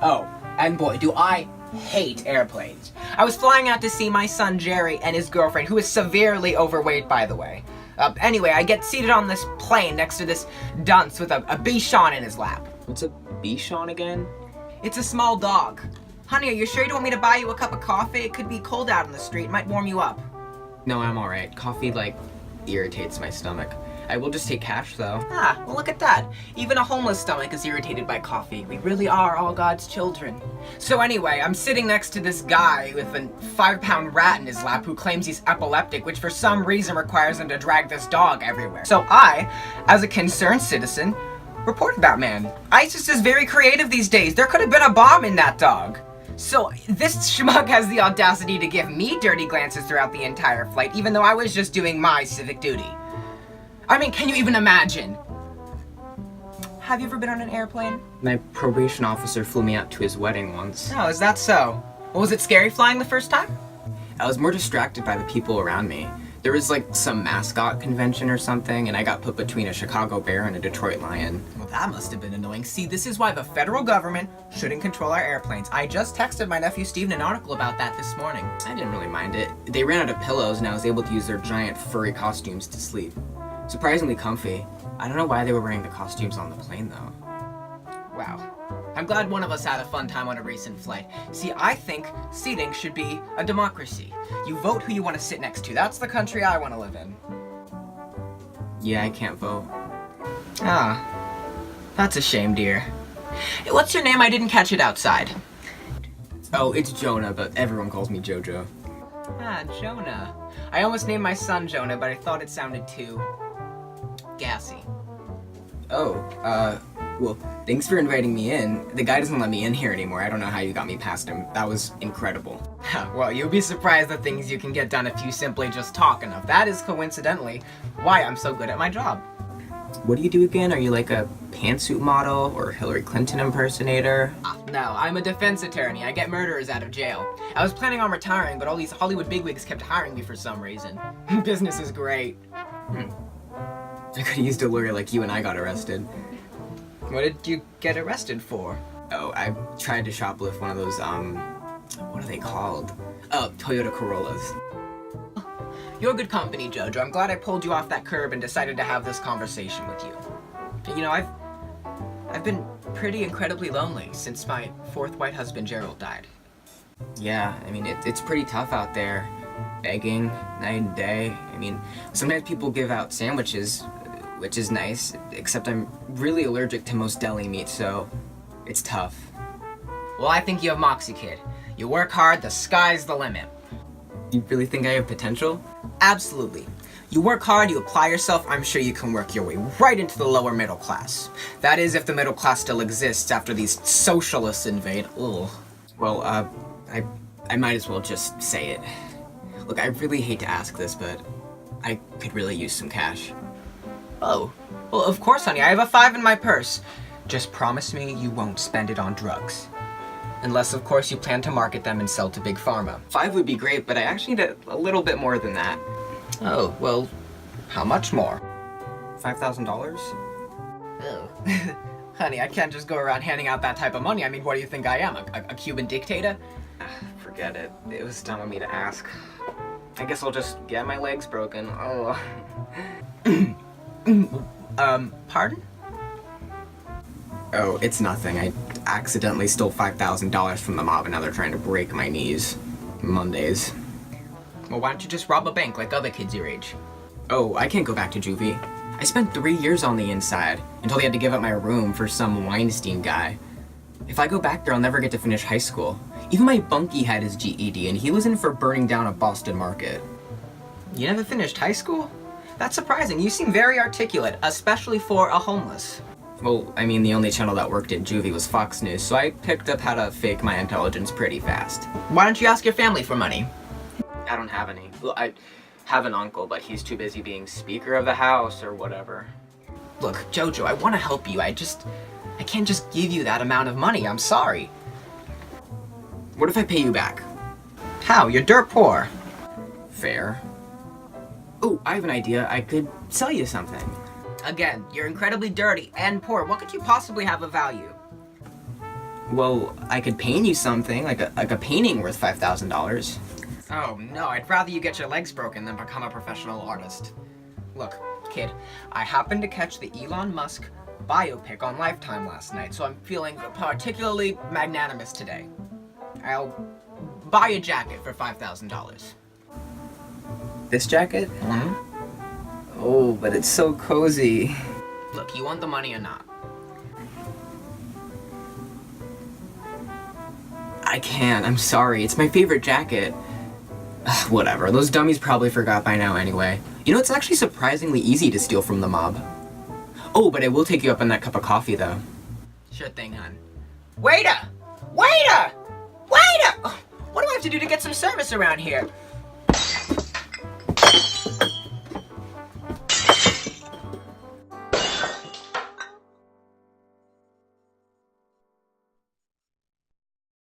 Oh, and boy, do I hate airplanes. I was flying out to see my son Jerry and his girlfriend, who is severely overweight, by the way. Anyway, I get seated on this plane next to this dunce with a Bichon in his lap. What's a Bichon again? It's a small dog. Honey, are you sure you don't want me to buy you a cup of coffee? It could be cold out in the street. It might warm you up. No, I'm alright. Coffee, irritates my stomach. I will just take cash, though. Ah, well look at that. Even a homeless stomach is irritated by coffee. We really are all God's children. So anyway, I'm sitting next to this guy with a 5-pound rat in his lap who claims he's epileptic, which for some reason requires him to drag this dog everywhere. So I, as a concerned citizen, reported that man. ISIS is very creative these days. There could have been a bomb in that dog. So this schmuck has the audacity to give me dirty glances throughout the entire flight, even though I was just doing my civic duty. I mean, can you even imagine? Have you ever been on an airplane? My probation officer flew me out to his wedding once. Oh, is that so? Well, was it scary flying the first time? I was more distracted by the people around me. There was some mascot convention or something, and I got put between a Chicago bear and a Detroit lion. Well, that must have been annoying. See, this is why the federal government shouldn't control our airplanes. I just texted my nephew Steven an article about that this morning. I didn't really mind it. They ran out of pillows, and I was able to use their giant furry costumes to sleep. Surprisingly comfy. I don't know why they were wearing the costumes on the plane, though. Wow. I'm glad one of us had a fun time on a recent flight. See, I think seating should be a democracy. You vote who you want to sit next to. That's the country I want to live in. Yeah, I can't vote. Ah, that's a shame, dear. Hey, what's your name? I didn't catch it outside. Oh, it's Jonah, but everyone calls me Jojo. Ah, Jonah. I almost named my son Jonah, but I thought it sounded too gassy. Oh, well, thanks for inviting me in. The guy doesn't let me in here anymore. I don't know how you got me past him. That was incredible. Well, you'll be surprised the things you can get done if you simply just talk enough. That is coincidentally why I'm so good at my job. What do you do again? Are you like a pantsuit model or Hillary Clinton impersonator? No, I'm a defense attorney. I get murderers out of jail. I was planning on retiring, but all these Hollywood bigwigs kept hiring me for some reason. Business is great. I could've used a lawyer like you when I got arrested. What did you get arrested for? Oh, I tried to shoplift one of those, what are they called? Oh, Toyota Corollas. You're good company, Jojo. I'm glad I pulled you off that curb and decided to have this conversation with you. You know, I've been pretty incredibly lonely since my 4th white husband, Gerald, died. Yeah, I mean, it's pretty tough out there. Begging, night and day. I mean, sometimes people give out sandwiches, which is nice, except I'm really allergic to most deli meat, so it's tough. Well, I think you have moxie, kid. You work hard, the sky's the limit. You really think I have potential? Absolutely. You work hard, you apply yourself, I'm sure you can work your way right into the lower middle class. That is, if the middle class still exists after these socialists invade. Ugh. Well, I might as well just say it. Look, I really hate to ask this, but I could really use some cash. Oh. Well, of course, honey. I have a 5 in my purse. Just promise me you won't spend it on drugs. Unless, of course, you plan to market them and sell to Big Pharma. 5 would be great, but I actually need a little bit more than that. Oh, well, how much more? $5,000? Oh. Honey, I can't just go around handing out that type of money. I mean, what do you think I am, a Cuban dictator? Forget it. It was dumb of me to ask. I guess I'll just get my legs broken. Oh. Pardon? Oh, it's nothing. I accidentally stole $5,000 from the mob and now they're trying to break my knees. Mondays. Well, why don't you just rob a bank like other kids your age? Oh, I can't go back to juvie. I spent 3 years on the inside until they had to give up my room for some Weinstein guy. If I go back there, I'll never get to finish high school. Even my bunkie had his GED, and he was in for burning down a Boston market. You never finished high school? That's surprising. You seem very articulate, especially for a homeless. Well, I mean, the only channel that worked at juvie was Fox News, so I picked up how to fake my intelligence pretty fast. Why don't you ask your family for money? I don't have any. Well, I have an uncle, but he's too busy being Speaker of the House or whatever. Look, Jojo, I want to help you. I can't just give you that amount of money. I'm sorry. What if I pay you back? How? You're dirt poor. Fair. Oh, I have an idea. I could sell you something. Again, you're incredibly dirty and poor. What could you possibly have of value? Well, I could paint you something, like a painting worth $5,000. Oh no, I'd rather you get your legs broken than become a professional artist. Look, kid, I happened to catch the Elon Musk biopic on Lifetime last night, so I'm feeling particularly magnanimous today. I'll buy a jacket for $5,000. This jacket? Mm-hmm. Oh, but it's so cozy. Look, you want the money or not? I can't, I'm sorry. It's my favorite jacket. Ugh, whatever, those dummies probably forgot by now anyway. You know, it's actually surprisingly easy to steal from the mob. Oh, but I will take you up on that cup of coffee, though. Sure thing, hon. Waiter! Waiter! Waiter! Oh, what do I have to do to get some service around here?